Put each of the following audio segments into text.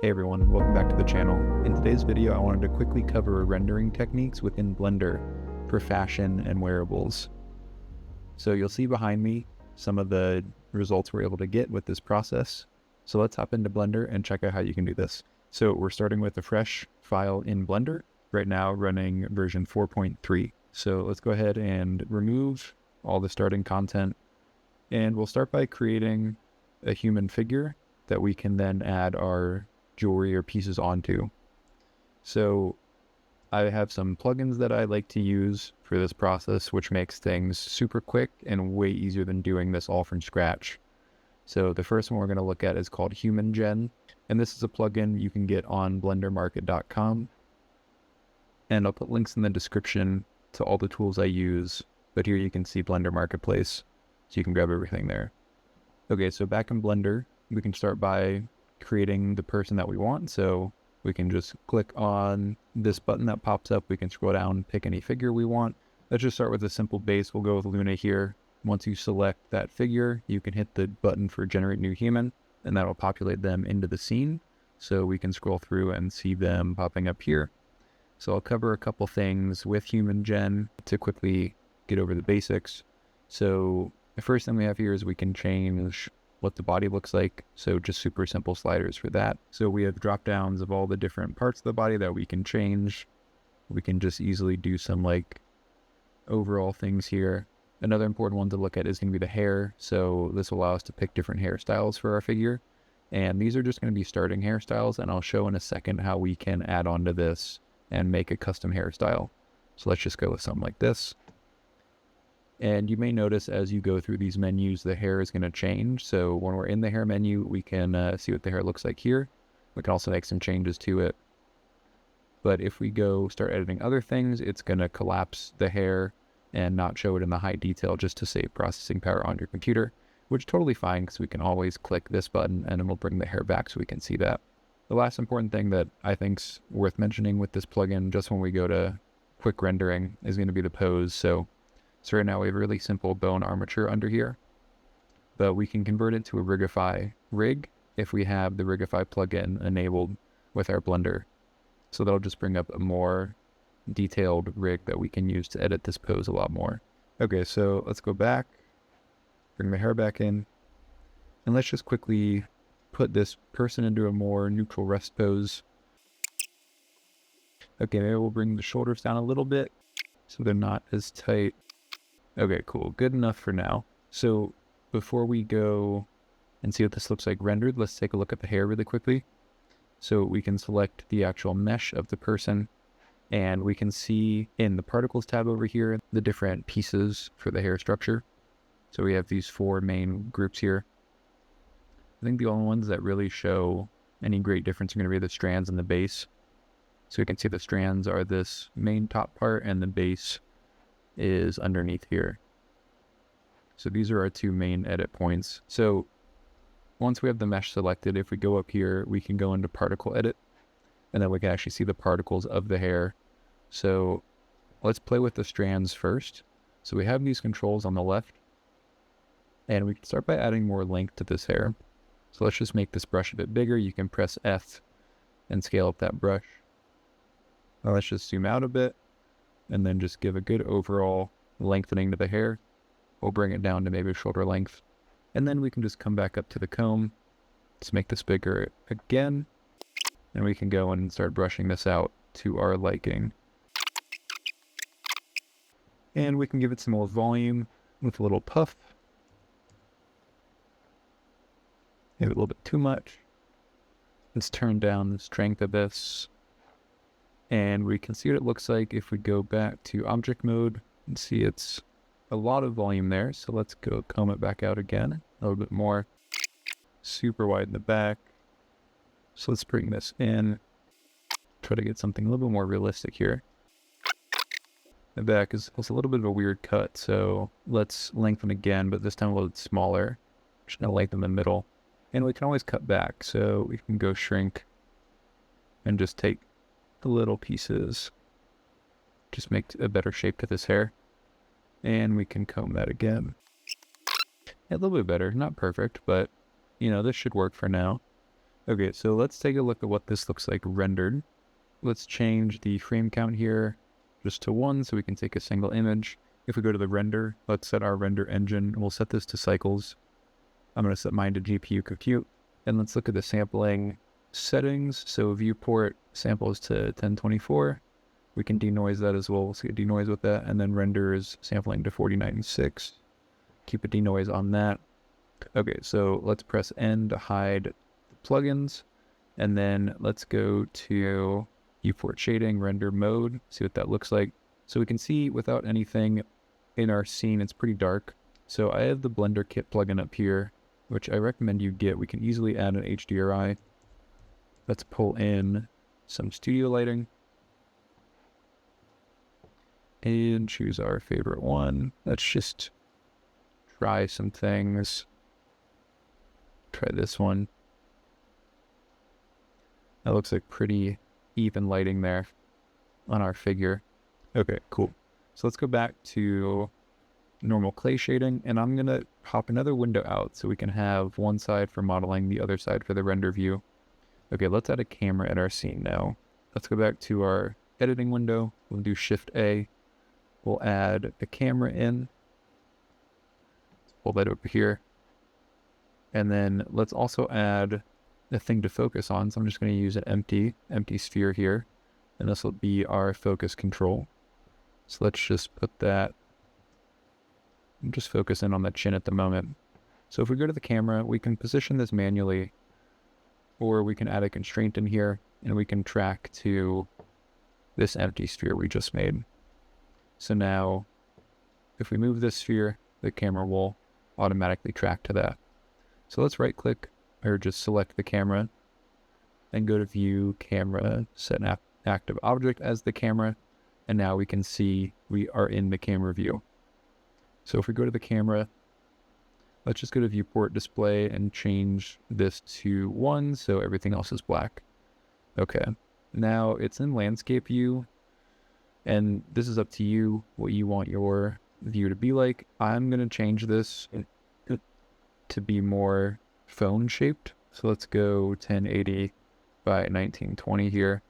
Hey everyone, and welcome back to the channel. In today's video, I wanted to quickly cover rendering techniques within Blender for fashion and wearables. So you'll see behind me some of the results we're able to get with this process. So let's hop into Blender and check out how you can do this. So we're starting with a fresh file in Blender, right now running version 4.3. So let's go ahead and remove all the starting content. And we'll start by creating a human figure that we can then add our jewelry or pieces onto. So I have some plugins that I like to use for this process, which makes things super quick and way easier than doing this all from scratch. So the first one we're going to look at is called Human Gen, and this is a plugin you can get on blendermarket.com. And I'll put links in the description to all the tools I use, but here you can see Blender Marketplace, so you can grab everything there. Okay, so back in Blender, we can start by creating the person that we want. So we can just click on this button that pops up. We can scroll down, pick any figure we want. Let's just start with a simple base. We'll go with Luna here. Once you select that figure, you can hit the button for generate new human, and that'll populate them into the scene. So we can scroll through and see them popping up here. So I'll cover a couple things with Human Gen to quickly get over the basics. So the first thing we have here is we can change what the body looks like. So just super simple sliders for that. So we have drop downs of all the different parts of the body that we can change. We can just easily do some like overall things here. Another important one to look at is going to be the hair. So this will allow us to pick different hairstyles for our figure. And these are just going to be starting hairstyles. And I'll show in a second how we can add on to this and make a custom hairstyle. So let's just go with something like this. And you may notice as you go through these menus, the hair is going to change. So when we're in the hair menu, we can see what the hair looks like here. We can also make some changes to it. But if we go start editing other things, it's going to collapse the hair and not show it in the high detail just to save processing power on your computer, which is totally fine because we can always click this button and it'll bring the hair back so we can see that. The last important thing that I think's worth mentioning with this plugin, just when we go to quick rendering, is going to be the pose. So right now we have a really simple bone armature under here, but we can convert it to a Rigify rig if we have the Rigify plugin enabled with our Blender. So that'll just bring up a more detailed rig that we can use to edit this pose a lot more. Okay, so let's go back, bring the hair back in, and let's just quickly put this person into a more neutral rest pose. Okay, maybe we'll bring the shoulders down a little bit so they're not as tight. Okay, cool. Good enough for now. So before we go and see what this looks like rendered, let's take a look at the hair really quickly. So we can select the actual mesh of the person, and we can see in the particles tab over here the different pieces for the hair structure. So we have these four main groups here. I think the only ones that really show any great difference are going to be the strands and the base. So we can see the strands are this main top part and the base is underneath here. So these are our two main edit points. So once we have the mesh selected, if we go up here, we can go into particle edit, and then we can actually see the particles of the hair. So let's play with the strands first. So we have these controls on the left, and we can start by adding more length to this hair. So let's just make this brush a bit bigger. You can press F and scale up that brush. Now let's just zoom out a bit, and then just give a good overall lengthening to the hair. We'll bring it down to maybe shoulder length. And then we can just come back up to the comb. Let's make this bigger again. And we can go and start brushing this out to our liking. And we can give it some more volume with a little puff. Maybe a little bit too much. Let's turn down the strength of this. And we can see what it looks like if we go back to object mode and see it's a lot of volume there. So let's go comb it back out again, a little bit more. Super wide in the back. So let's bring this in. Try to get something a little bit more realistic here. The back is a little bit of a weird cut, so let's lengthen again, but this time a little bit smaller. Just gonna lengthen the middle. And we can always cut back, so we can go shrink and just take the little pieces, just make a better shape to this hair. And we can comb that again. A little bit better, not perfect, but you know, this should work for now. Okay, so let's take a look at what this looks like rendered. Let's change the frame count here just to 1 so we can take a single image. If we go to the render, let's set our render engine. We'll set this to cycles. I'm going to set mine to GPU compute. And let's look at the sampling settings. So viewport samples to 1024. We can denoise that as well. We'll see a denoise with that. And then render is sampling to 49.6. Keep a denoise on that. Okay, so let's press N to hide the plugins. And then let's go to viewport shading, render mode, see what that looks like. So we can see without anything in our scene, it's pretty dark. So I have the Blender Kit plugin up here, which I recommend you get. We can easily add an HDRI. Let's pull in some studio lighting and choose our favorite one. Let's just try some things. Try this one. That looks like pretty even lighting there on our figure. Okay, cool. So let's go back to normal clay shading, and I'm gonna pop another window out so we can have one side for modeling, the other side for the render view. Okay, let's add a camera in our scene now. Let's go back to our editing window. We'll do Shift A. We'll add a camera in. Let's pull that over here. And then let's also add a thing to focus on. So I'm just going to use an empty sphere here. And this will be our focus control. So let's just put that, just focus in on the chin at the moment. So if we go to the camera, we can position this manually, or we can add a constraint in here and we can track to this empty sphere we just made. So now if we move this sphere, the camera will automatically track to that. So let's right click or just select the camera and go to view camera, set an active object as the camera. And now we can see we are in the camera view. So if we go to the camera, let's just go to viewport display and change this to 1 so everything else is black. Okay, now it's in landscape view, and this is up to you what you want your view to be like. I'm going to change this to be more phone shaped. So let's go 1080 by 1920 here.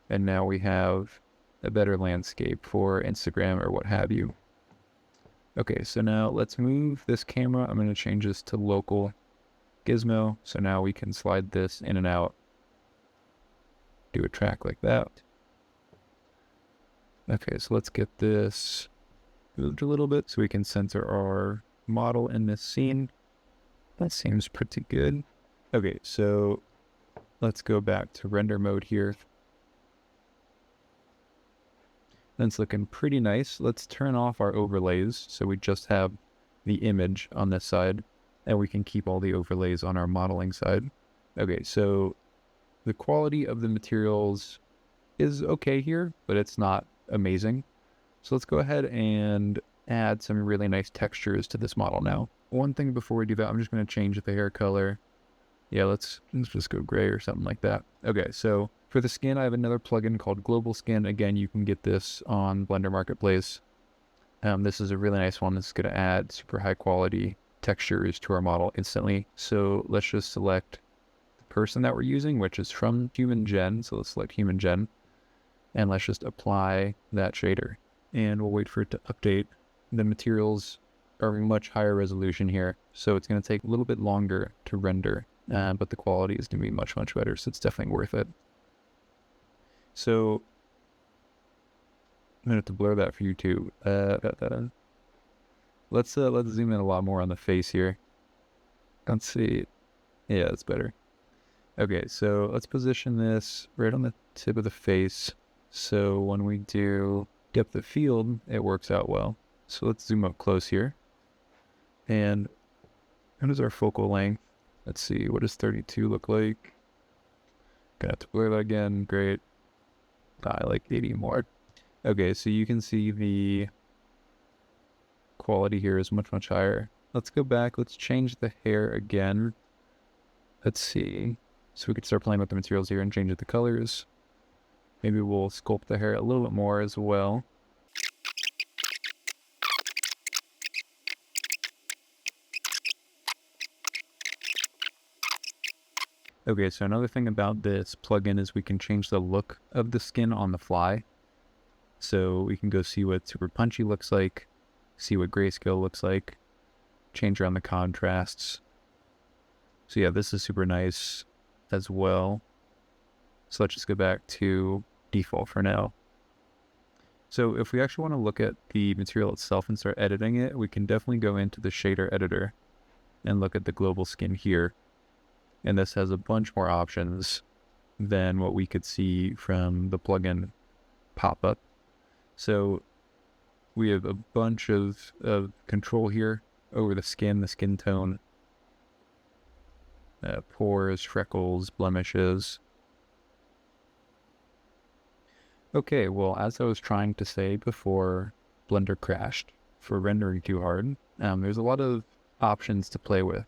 And now we have a better landscape for Instagram or what have you. Okay, so now let's move this camera. I'm going to change this to local gizmo. So now we can slide this in and out. Do a track like that. Okay, so let's get this moved a little bit so we can center our model in this scene. That seems pretty good. Okay, so let's go back to render mode here. That's looking pretty nice. Let's turn off our overlays so we just have the image on this side, and we can keep all the overlays on our modeling side. Okay, so the quality of the materials is okay here, but it's not amazing. So let's go ahead and add some really nice textures to this model now. One thing before we do that, I'm just going to change the hair color. Yeah, let's just go gray or something like that. Okay, so for the skin, I have another plugin called Global Skin. Again, you can get this on Blender Marketplace. This is a really nice one that's going to add super high quality textures to our model instantly. So let's just select the person that we're using, which is from Human Gen. So let's select Human Gen, and let's just apply that shader. And we'll wait for it to update. The materials are much higher resolution here, so it's going to take a little bit longer to render, but the quality is going to be much, much better, so it's definitely worth it. So I'm going to have to blur that for you too. Got that in. Let's zoom in a lot more on the face here. Let's see. Yeah, that's better. Okay, so let's position this right on the tip of the face. So when we do depth of field, it works out well. So let's zoom up close here. And what is our focal length? Let's see, what does 32 look like? Gonna have to blur that again. Great. I like 80 more. Okay, so you can see the quality here is much, much higher. Let's go back. Let's change the hair again. Let's see. So we could start playing with the materials here and change the colors. Maybe we'll sculpt the hair a little bit more as well. Okay, so another thing about this plugin is we can change the look of the skin on the fly. So we can go see what super punchy looks like, see what grayscale looks like, change around the contrasts. So yeah, this is super nice as well. So let's just go back to default for now. So if we actually want to look at the material itself and start editing it, we can definitely go into the shader editor and look at the global skin here. And this has a bunch more options than what we could see from the plugin pop-up. So we have a bunch of control here over the skin tone, pores, freckles, blemishes. Okay, well, as I was trying to say before Blender crashed for rendering too hard, there's a lot of options to play with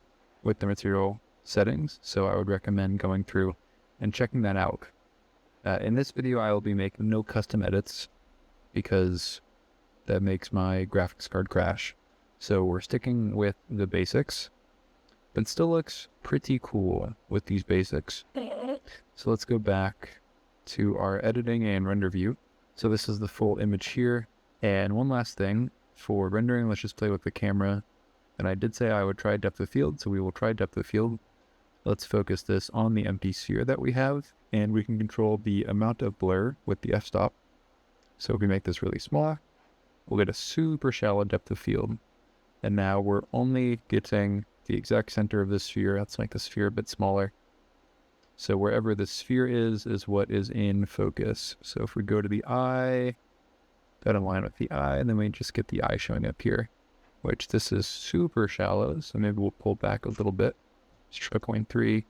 the material settings, so I would recommend going through and checking that out. In this video, I will be making no custom edits because that makes my graphics card crash. So we're sticking with the basics, but it still looks pretty cool with these basics. So let's go back to our editing and render view. So this is the full image here. And one last thing for rendering, let's just play with the camera. And I did say I would try depth of field, so we will try depth of field. Let's focus this on the empty sphere that we have, and we can control the amount of blur with the f-stop. So if we make this really small, we'll get a super shallow depth of field. And now we're only getting the exact center of the sphere. Let's make the sphere a bit smaller. So wherever the sphere is what is in focus. So if we go to the eye, that align with the eye, and then we just get the eye showing up here, which this is super shallow. So maybe we'll pull back a little bit. Let's try 0.3.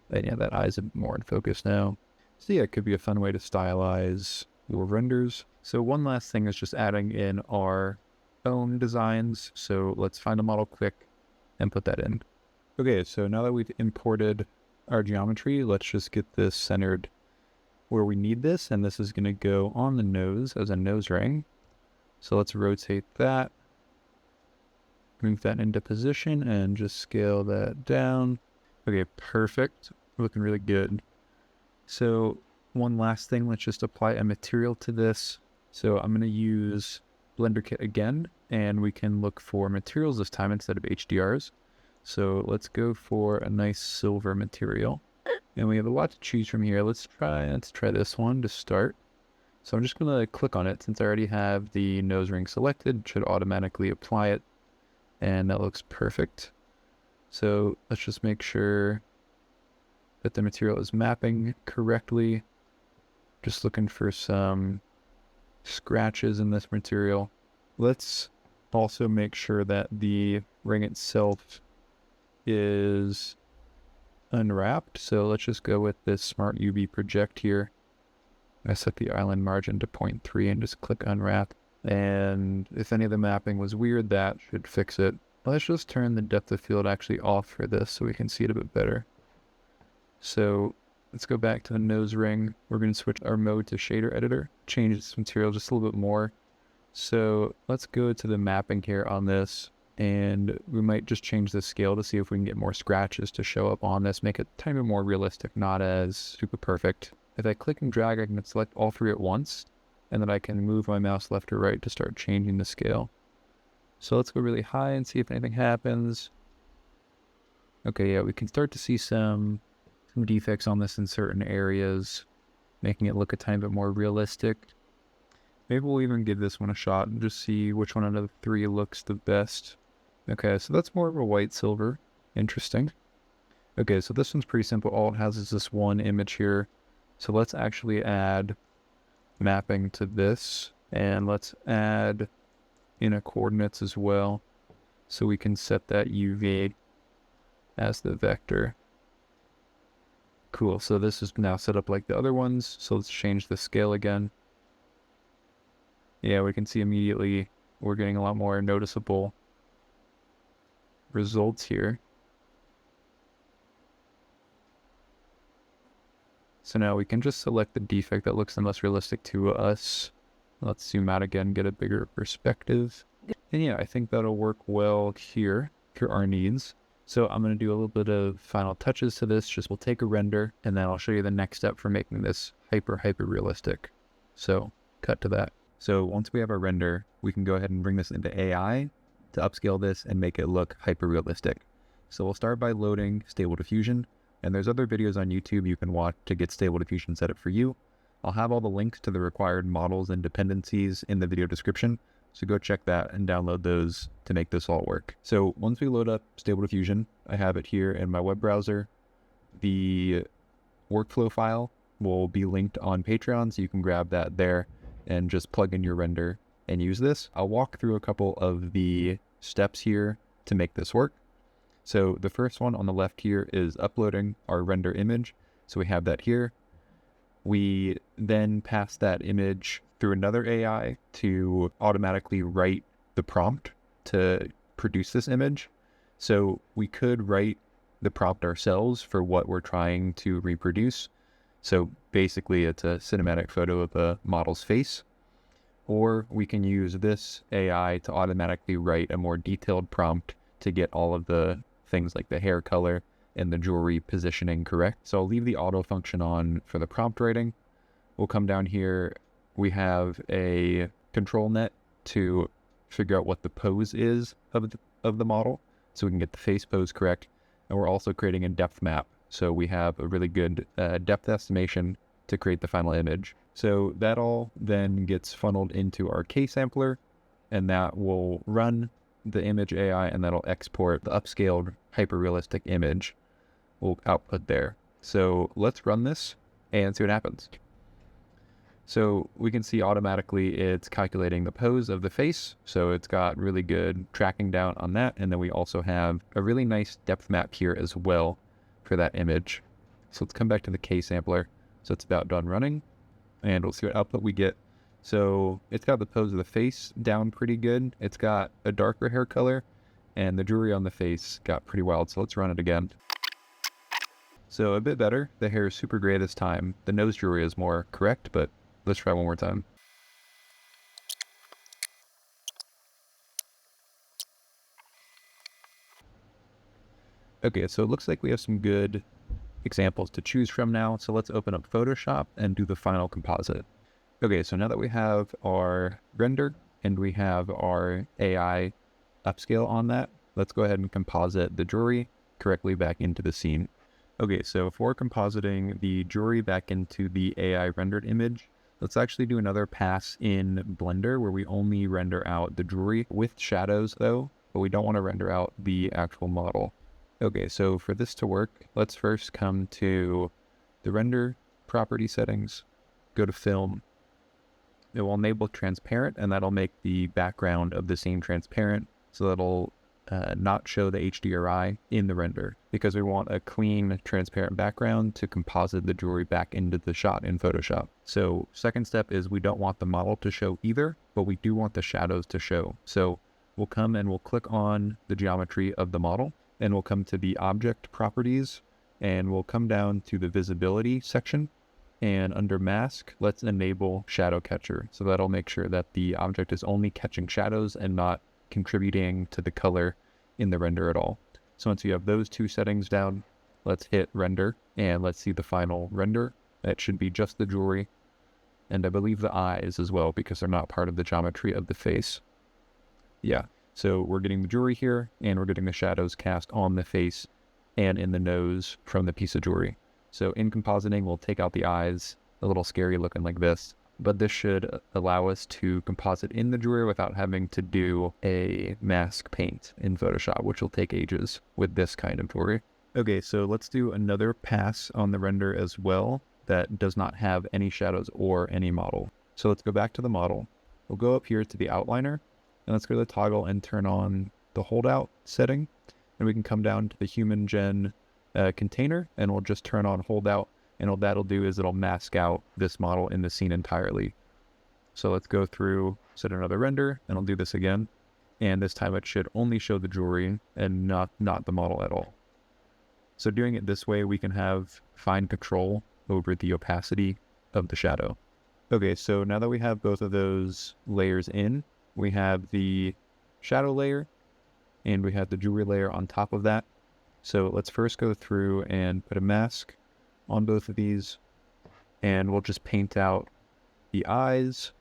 And yeah, that eye's a bit more in focus now. So yeah, it could be a fun way to stylize your renders. So one last thing is just adding in our own designs. So let's find a model quick and put that in. Okay, so now that we've imported our geometry, let's just get this centered where we need this, and this is going to go on the nose as a nose ring. So let's rotate that, move that into position, and just scale that down. Okay, perfect. Looking really good. So one last thing, let's just apply a material to this. So I'm going to use Blender Kit again, and we can look for materials this time instead of HDRs. So let's go for a nice silver material. And we have a lot to choose from here. Let's try this one to start. So I'm just going to click on it since I already have the nose ring selected. It should automatically apply it. And that looks perfect. So let's just make sure that the material is mapping correctly. Just looking for some scratches in this material. Let's also make sure that the ring itself is unwrapped. So let's just go with this Smart UV project here. I set the island margin to 0.3 and just click unwrap. And if any of the mapping was weird, that should fix it. Let's just turn the depth of field actually off for this so we can see it a bit better. So let's go back to the nose ring. We're going to switch our mode to shader editor, change this material just a little bit more. So let's go to the mapping here on this, and we might just change the scale to see if we can get more scratches to show up on this, make it a tiny bit more realistic, not as super perfect. If I click and drag, I can select all three at once, and then I can move my mouse left or right to start changing the scale. So let's go really high and see if anything happens. Okay, yeah, we can start to see some defects on this in certain areas, making it look a tiny bit more realistic. Maybe we'll even give this one a shot and just see which one out of the three looks the best. Okay, so that's more of a white silver. Interesting. Okay, so this one's pretty simple. All it has is this one image here. So let's actually add mapping to this, and let's add inner coordinates as well, so we can set that UV as the vector. Cool, so this is now set up like the other ones. So let's change the scale again. Yeah, we can see immediately we're getting a lot more noticeable results here. So now we can just select the defect that looks the most realistic to us. Let's zoom out again, get a bigger perspective. And yeah, I think that'll work well here for our needs. So I'm going to do a little bit of final touches to this. Just we'll take a render and then I'll show you the next step for making this hyper realistic. So cut to that. So once we have our render, we can go ahead and bring this into AI to upscale this and make it look hyper realistic. So we'll start by loading Stable Diffusion, and there's other videos on YouTube you can watch to get Stable Diffusion set up for you. I'll have all the links to the required models and dependencies in the video description, so go check that and download those to make this all work. So once we load up Stable Diffusion, I have it here in my web browser. The workflow file will be linked on Patreon, so you can grab that there and just plug in your render and use this. I'll walk through a couple of the steps here to make this work. So the first one on the left here is uploading our render image. So we have that here. We then pass that image through another AI to automatically write the prompt to produce this image. So we could write the prompt ourselves for what we're trying to reproduce. So basically it's a cinematic photo of a model's face. Or we can use this AI to automatically write a more detailed prompt to get all of the things like the hair color and the jewelry positioning correct. So I'll leave the auto function on for the prompt writing. We'll come down here. We have a control net to figure out what the pose is of the model, so we can get the face pose correct. And we're also creating a depth map. So we have a really good depth estimation to create the final image. So that all then gets funneled into our K-sampler, and that will run the image AI, and that'll export the upscaled hyper-realistic image we'll output there. So let's run this and see what happens. So we can see automatically it's calculating the pose of the face. So it's got really good tracking down on that. And then we also have a really nice depth map here as well for that image. So let's come back to the K-sampler. So it's about done running, and we'll see what output we get. So it's got the pose of the face down pretty good. It's got a darker hair color, and the jewelry on the face got pretty wild. So let's run it again. So a bit better. The hair is super gray this time. The nose jewelry is more correct, but let's try one more time. Okay, so it looks like we have some good examples to choose from now. So let's open up Photoshop and do the final composite. Okay, so now that we have our render and we have our AI upscale on that, let's go ahead and composite the jewelry correctly back into the scene. Okay, so for compositing the jewelry back into the AI rendered image, let's actually do another pass in Blender where we only render out the jewelry with shadows though, but we don't want to render out the actual model. Okay, so for this to work, let's first come to the render property settings, go to film. It will enable transparent, and that'll make the background of the scene transparent, so that'll not show the HDRI in the render, because we want a clean, transparent background to composite the jewelry back into the shot in Photoshop. So second step is we don't want the model to show either, but we do want the shadows to show. So we'll come and we'll click on the geometry of the model, and we'll come to the object properties, and we'll come down to the visibility section, and under mask, let's enable shadow catcher. So that'll make sure that the object is only catching shadows and not contributing to the color in the render at all. So once you have those two settings down, let's hit render and let's see the final render. That should be just the jewelry, and I believe the eyes as well, because they're not part of the geometry of the face. Yeah, so we're getting the jewelry here, and we're getting the shadows cast on the face and in the nose from the piece of jewelry. So in compositing, we'll take out the eyes, a little scary looking like this, but this should allow us to composite in the jewelry without having to do a mask paint in Photoshop, which will take ages with this kind of jewelry. Okay, so let's do another pass on the render as well that does not have any shadows or any model. So let's go back to the model. We'll go up here to the outliner, and let's go to the toggle and turn on the holdout setting, and we can come down to the human gen container, and we'll just turn on holdout, and all that'll do is it'll mask out this model in the scene entirely. So let's go through, set another render, and I'll do this again, and this time it should only show the jewelry and not the model at all. So doing it this way, we can have fine control over the opacity of the shadow. Okay, so now that we have both of those layers in, we have the shadow layer and we have the jewelry layer on top of that. So let's first go through and put a mask on both of these, and we'll just paint out the eyes.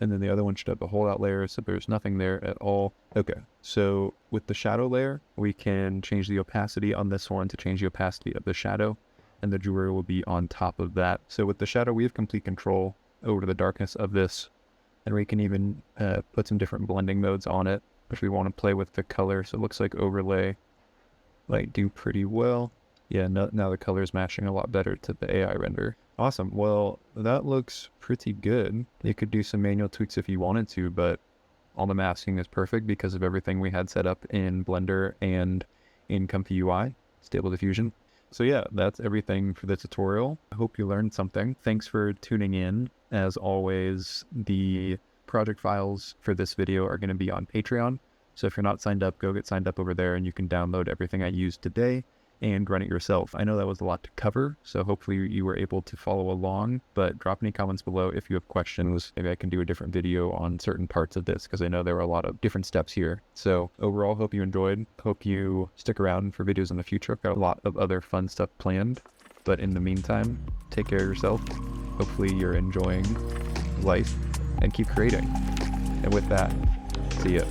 And then the other one should have a holdout layer, so there's nothing there at all. Okay, so with the shadow layer, we can change the opacity on this one to change the opacity of the shadow, and the jewelry will be on top of that. So with the shadow, we have complete control over the darkness of this, and we can even put some different blending modes on it if we want to play with the color. So it looks like overlay might do pretty well. Yeah, now the color is matching a lot better to the AI render. Awesome. Well, that looks pretty good. You could do some manual tweaks if you wanted to, but all the masking is perfect because of everything we had set up in Blender and in ComfyUI, Stable Diffusion. So yeah, that's everything for the tutorial. I hope you learned something. Thanks for tuning in. As always, the project files for this video are going to be on Patreon. So if you're not signed up, go get signed up over there and you can download everything I used today and run it yourself. I know that was a lot to cover, so hopefully you were able to follow along, but drop any comments below if you have questions. Maybe I can do a different video on certain parts of this because I know there were a lot of different steps here. So overall, hope you enjoyed. Hope you stick around for videos in the future. I've got a lot of other fun stuff planned, but in the meantime, take care of yourself. Hopefully you're enjoying life and keep creating. And with that, see ya.